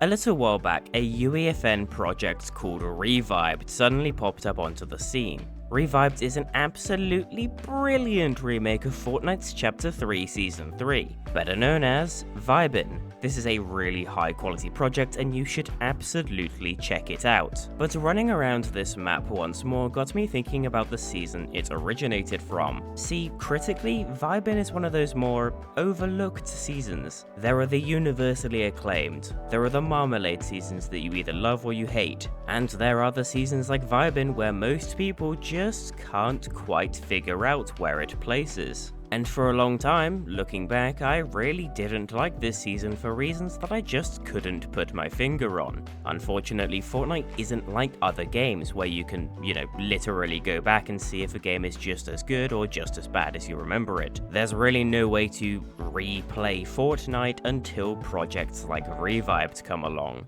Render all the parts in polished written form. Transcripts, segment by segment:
A little while back, a UEFN project called Revibed suddenly popped up onto the scene. Revibed is an absolutely brilliant remake of Fortnite's Chapter 3 Season 3, better known as Vibin. This is a really high quality project and you should absolutely check it out. But running around this map once more got me thinking about the season it originated from. See, critically, Vibin is one of those more overlooked seasons. There are the universally acclaimed, there are the Marmalade seasons that you either love or you hate, and there are the seasons like Vibin where most people just can't quite figure out where it places. And for a long time, looking back, I really didn't like this season for reasons that I just couldn't put my finger on. Unfortunately, Fortnite isn't like other games where you can, literally go back and see if a game is just as good or just as bad as you remember it. There's really no way to replay Fortnite until projects like Revived come along.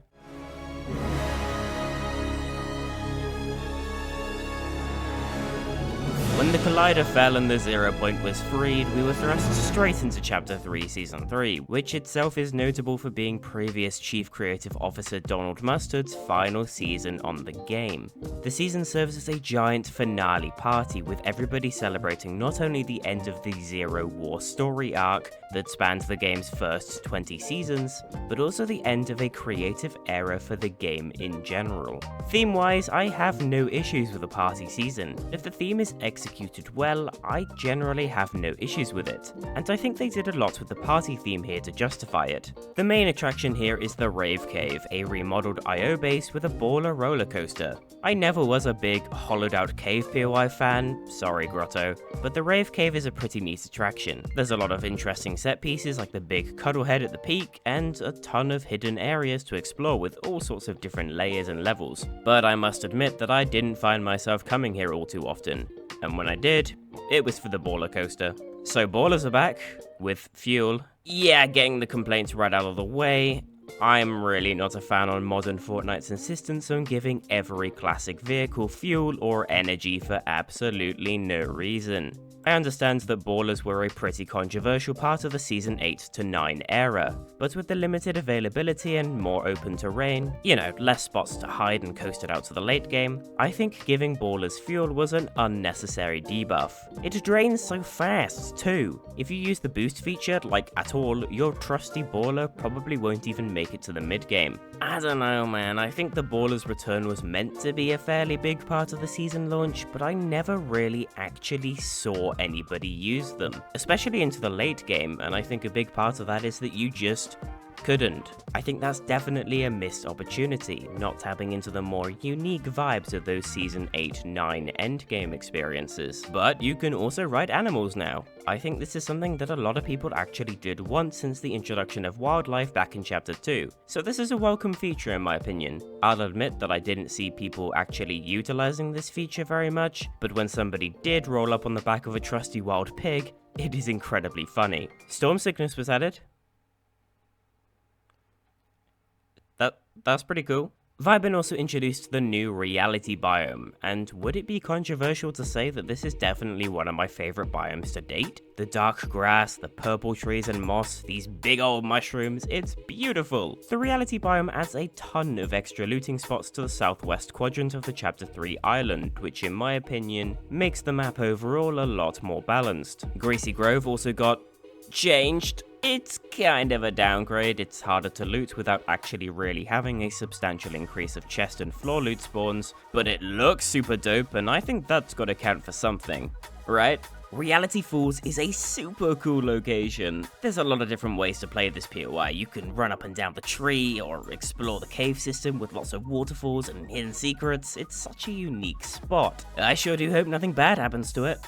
When the collider fell and the 0 point was freed, we were thrust straight into Chapter 3 Season 3, which itself is notable for being previous Chief Creative Officer Donald Mustard's final season on the game. The season serves as a giant finale party, with everybody celebrating not only the end of the Zero War story arc that spanned the game's first 20 seasons, but also the end of a creative era for the game in general. Theme-wise, I have no issues with a party season. If the theme is executed well, I generally have no issues with it, and I think they did a lot with the party theme here to justify it. The main attraction here is the Rave Cave, a remodeled IO base with a baller roller coaster. I never was a big hollowed out cave POI fan, sorry Grotto, but the Rave Cave is a pretty neat attraction. There's a lot of interesting set pieces like the big cuddle head at the peak, and a ton of hidden areas to explore with all sorts of different layers and levels. But I must admit that I didn't find myself coming here all too often. And when I did, it was for the baller coaster. So ballers are back, with fuel. Yeah, getting the complaints right out of the way, I'm really not a fan on modern Fortnite's insistence on giving every classic vehicle fuel or energy for absolutely no reason. I understand that ballers were a pretty controversial part of the Season 8 to 9 era, but with the limited availability and more open terrain, less spots to hide and coast it out to the late game, I think giving ballers fuel was an unnecessary debuff. It drains so fast too. If you use the boost feature at all, your trusty baller probably won't even make it to the mid game. I don't know man, I think the baller's return was meant to be a fairly big part of the season launch, but I never really actually saw anybody use them, especially into the late game, and I think a big part of that is that you just couldn't. I think that's definitely a missed opportunity, not tapping into the more unique vibes of those Season 8-9 endgame experiences. But you can also ride animals now. I think this is something that a lot of people actually did want since the introduction of wildlife back in Chapter 2, so this is a welcome feature in my opinion. I'll admit that I didn't see people actually utilizing this feature very much, but when somebody did roll up on the back of a trusty wild pig, it is incredibly funny. Storm sickness was added. That's pretty cool. Vibin also introduced the new reality biome, and would it be controversial to say that this is definitely one of my favorite biomes to date? The dark grass, the purple trees and moss, these big old mushrooms, it's beautiful! The reality biome adds a ton of extra looting spots to the southwest quadrant of the Chapter 3 island, which in my opinion makes the map overall a lot more balanced. Greasy Grove also got changed. It's kind of a downgrade. It's harder to loot without actually really having a substantial increase of chest and floor loot spawns, but it looks super dope and I think that's gotta count for something, right? Reality Falls is a super cool location. There's a lot of different ways to play this POI. You can run up and down the tree or explore the cave system with lots of waterfalls and hidden secrets. It's such a unique spot. I sure do hope nothing bad happens to it.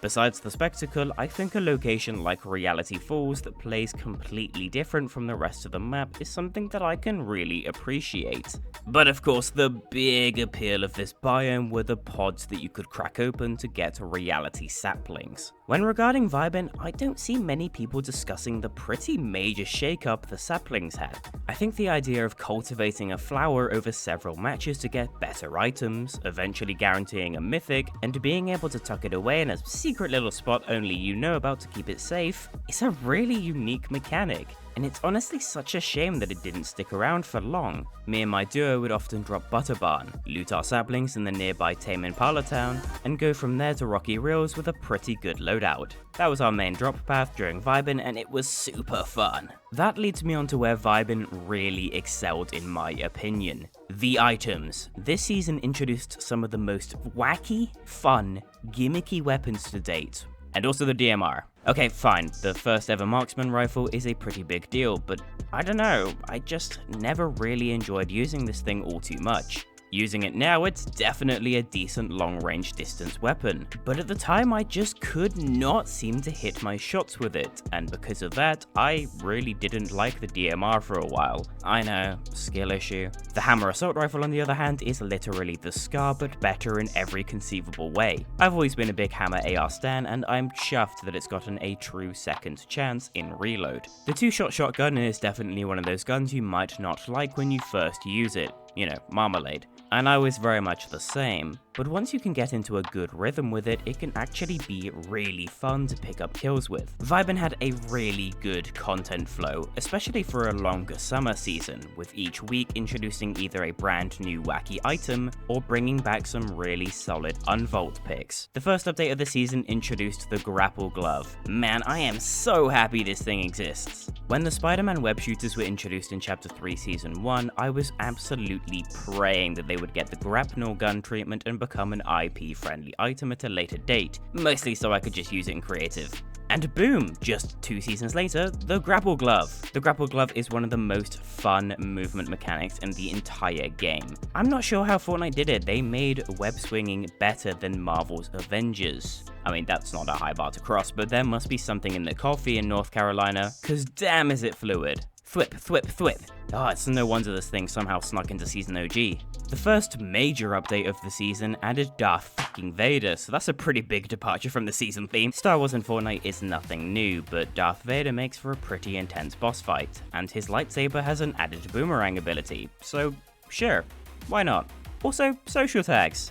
Besides the spectacle, I think a location like Reality Falls that plays completely different from the rest of the map is something that I can really appreciate. But of course, the big appeal of this biome were the pods that you could crack open to get reality saplings. When regarding Vibin, I don't see many people discussing the pretty major shakeup the saplings had. I think the idea of cultivating a flower over several matches to get better items, eventually guaranteeing a mythic, and being able to tuck it away in a secret little spot only you know about to keep it safe, is a really unique mechanic. and it's honestly such a shame that it didn't stick around for long. Me and my duo would often drop Butterbarn, loot our saplings in the nearby Tame Impala town, and go from there to Rocky Rills with a pretty good loadout. That was our main drop path during Vibin, and it was super fun. That leads me on to where Vibin really excelled in my opinion. The items. This season introduced some of the most wacky, fun, gimmicky weapons to date. And also the DMR. Okay, fine, the first ever marksman rifle is a pretty big deal, but I don't know, I just never really enjoyed using this thing all too much. Using it now, it's definitely a decent long-range distance weapon, but at the time I just could not seem to hit my shots with it, and because of that, I really didn't like the DMR for a while. I know, skill issue. The hammer assault rifle on the other hand is literally the Scar, but better in every conceivable way. I've always been a big hammer AR stan, and I'm chuffed that it's gotten a true second chance in reload. The two-shot shotgun is definitely one of those guns you might not like when you first use it. You know, marmalade. And I was very much the same, but once you can get into a good rhythm with it, it can actually be really fun to pick up kills with. Vibin had a really good content flow, especially for a longer summer season, with each week introducing either a brand new wacky item, or bringing back some really solid unvault picks. The first update of the season introduced the grapple glove. Man, I am so happy this thing exists. When the Spider-Man web shooters were introduced in Chapter 3 Season 1, I was absolutely praying that they would get the grapnel gun treatment and become an IP-friendly item at a later date, mostly so I could just use it in creative. And boom, just 2 seasons later, the grapple glove. The grapple glove is one of the most fun movement mechanics in the entire game. I'm not sure how Fortnite did it, they made web swinging better than Marvel's Avengers. I mean, that's not a high bar to cross, but there must be something in the coffee in North Carolina, cause damn is it fluid. Thwip, thwip, thwip. Ah, it's no wonder this thing somehow snuck into Season OG. The first major update of the season added Darth fucking Vader, so that's a pretty big departure from the season theme. Star Wars in Fortnite is nothing new, but Darth Vader makes for a pretty intense boss fight, and his lightsaber has an added boomerang ability, so sure, why not? Also, social tags.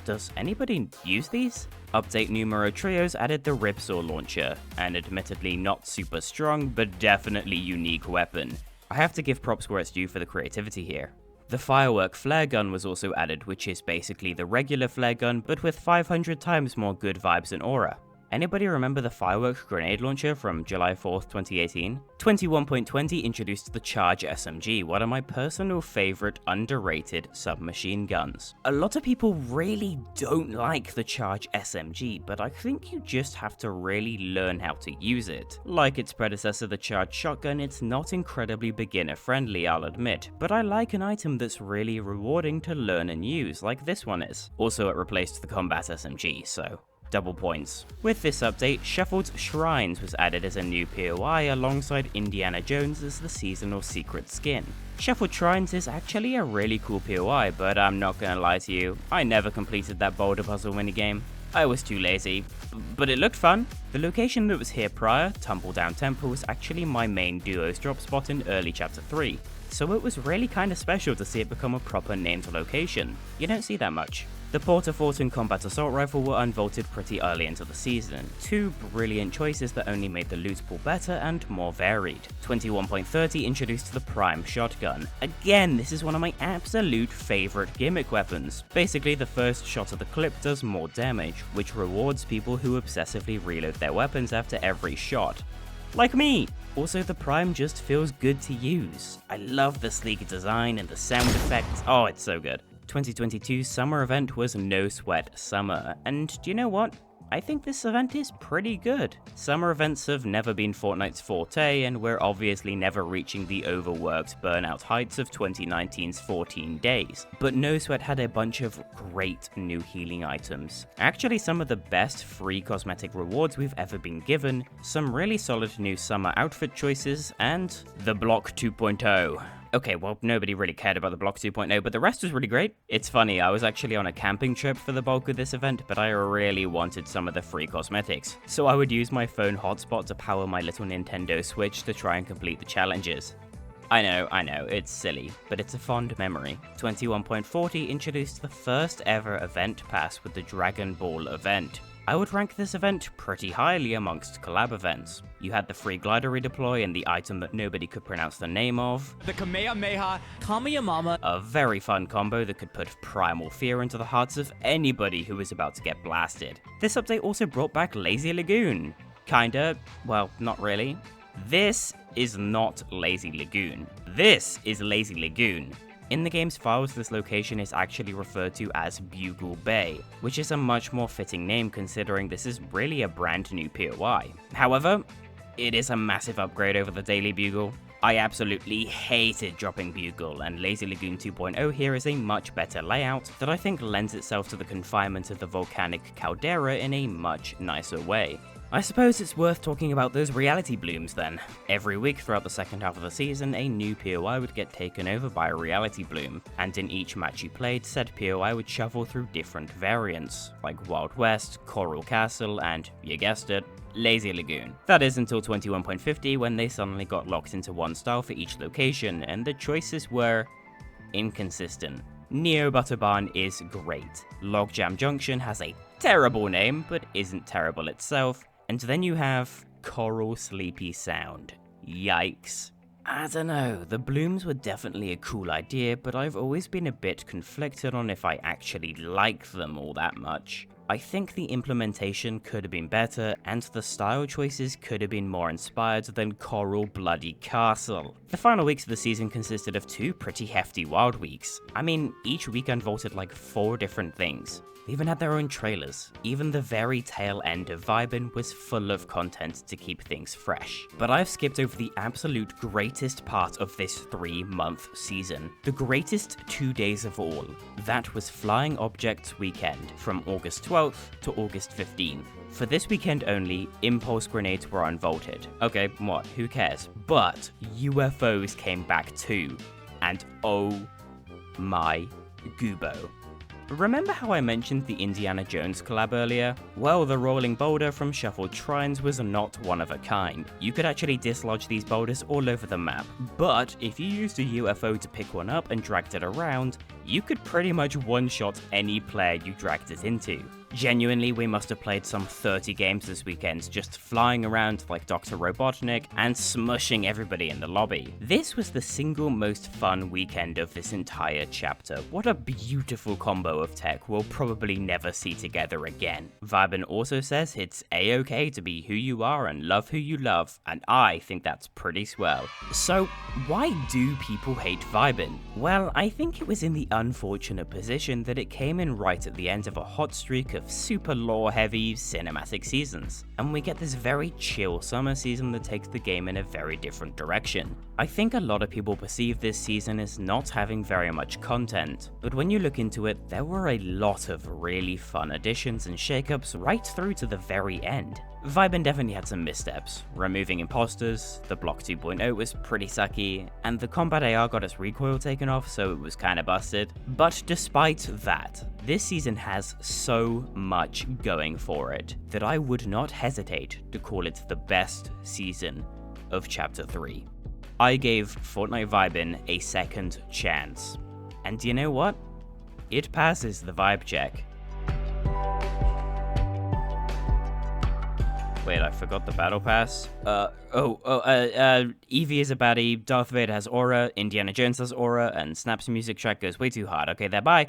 Does anybody use these? Update numero trios added the Ripsaw launcher, an admittedly not super strong, but definitely unique weapon. I have to give props where it's due for the creativity here. The firework flare gun was also added, which is basically the regular flare gun, but with 500 times more good vibes and aura. Anybody remember the fireworks grenade launcher from July 4th, 2018? 21.20 introduced the Charge SMG, one of my personal favorite underrated submachine guns. A lot of people really don't like the Charge SMG, but I think you just have to really learn how to use it. Like its predecessor, the Charge shotgun, it's not incredibly beginner friendly, I'll admit, but I like an item that's really rewarding to learn and use, like this one is. Also, it replaced the Combat SMG, so double points. With this update, Shuffled Shrines was added as a new POI alongside Indiana Jones as the seasonal secret skin. Shuffled Shrines is actually a really cool POI, but I'm not gonna lie to you, I never completed that boulder puzzle minigame. I was too lazy, but it looked fun. The location that was here prior, Tumbledown Temple, was actually my main duo's drop spot in early Chapter 3, so it was really kinda special to see it become a proper named location. You don't see that much. The Porta Fort and Combat Assault Rifle were unvaulted pretty early into the season, 2 brilliant choices that only made the loot pool better and more varied. 21.30 introduced the Prime Shotgun. Again, this is one of my absolute favourite gimmick weapons. Basically, the first shot of the clip does more damage, which rewards people who obsessively reload their weapons after every shot. Like me! Also, the Prime just feels good to use. I love the sleek design and the sound effects. Oh, it's so good. 2022's summer event was No Sweat Summer, and do you know what? I think this event is pretty good. Summer events have never been Fortnite's forte, and we're obviously never reaching the overworked burnout heights of 2019's 14 days. But No Sweat had a bunch of great new healing items. Actually some of the best free cosmetic rewards we've ever been given, some really solid new summer outfit choices, and the Block 2.0. Okay, well, nobody really cared about the Block 2.0, but the rest was really great. It's funny, I was actually on a camping trip for the bulk of this event, but I really wanted some of the free cosmetics. So I would use my phone hotspot to power my little Nintendo Switch to try and complete the challenges. I know, it's silly, but it's a fond memory. 21.40 introduced the first ever event pass with the Dragon Ball event. I would rank this event pretty highly amongst collab events. You had the free glider redeploy and the item that nobody could pronounce the name of, the Kamehameha Kameyamama, a very fun combo that could put primal fear into the hearts of anybody who was about to get blasted. This update also brought back Lazy Lagoon. Kinda, well, not really. This is not Lazy Lagoon. This is Lazy Lagoon. In the game's files, this location is actually referred to as Bugle Bay, which is a much more fitting name considering this is really a brand new POI. However, it is a massive upgrade over the Daily Bugle. I absolutely hated dropping Bugle, and Lazy Lagoon 2.0 here is a much better layout that I think lends itself to the confinement of the volcanic caldera in a much nicer way. I suppose it's worth talking about those reality blooms then. Every week throughout the second half of the season, a new POI would get taken over by a reality bloom, and in each match you played, said POI would shuffle through different variants, like Wild West, Coral Castle, and, you guessed it, Lazy Lagoon. That is until 21.50 when they suddenly got locked into one style for each location, and the choices were inconsistent. Neo Butter Barn is great. Logjam Junction has a terrible name, but isn't terrible itself. And then you have Coral Sleepy Sound. Yikes. I don't know, the blooms were definitely a cool idea, but I've always been a bit conflicted on if I actually like them all that much. I think the implementation could have been better, and the style choices could have been more inspired than Coral Bloody Castle. The final weeks of the season consisted of 2 pretty hefty wild weeks. I mean, each week unvaulted like 4 different things. They even had their own trailers. Even the very tail end of Vibin was full of content to keep things fresh. But I've skipped over the absolute greatest part of this 3-month season. The greatest 2 days of all. That was Flying Objects Weekend, from August 12th to August 15th. For this weekend only, impulse grenades were unvaulted. Okay, what, who cares? But UFOs came back too. And oh my goobo. Remember how I mentioned the Indiana Jones collab earlier? Well, the rolling boulder from Shuffled Shrines was not one of a kind. You could actually dislodge these boulders all over the map, but if you used a UFO to pick one up and dragged it around, you could pretty much one-shot any player you dragged it into. Genuinely, we must have played some 30 games this weekend, just flying around like Dr. Robotnik and smushing everybody in the lobby. This was the single most fun weekend of this entire chapter. What a beautiful combo of tech we'll probably never see together again. Vibin also says it's a-okay to be who you are and love who you love, and I think that's pretty swell. So, why do people hate Vibin? Well, I think it was in the unfortunate position that it came in right at the end of a hot streak of super lore-heavy cinematic seasons, and we get this very chill summer season that takes the game in a very different direction. I think a lot of people perceive this season as not having very much content, but when you look into it, there were a lot of really fun additions and shakeups right through to the very end. Vibin definitely had some missteps. Removing imposters, the block 2.0 was pretty sucky, and the combat AR got its recoil taken off, so it was kinda busted. But despite that, this season has so much going for it that I would not hesitate to call it the best season of Chapter 3. I gave Fortnite Vibin a second chance, and you know what? It passes the vibe check. Wait, I forgot the battle pass. Eevee is a baddie, Darth Vader has aura, Indiana Jones has aura, and Snap's music track goes way too hard. Okay, there, bye.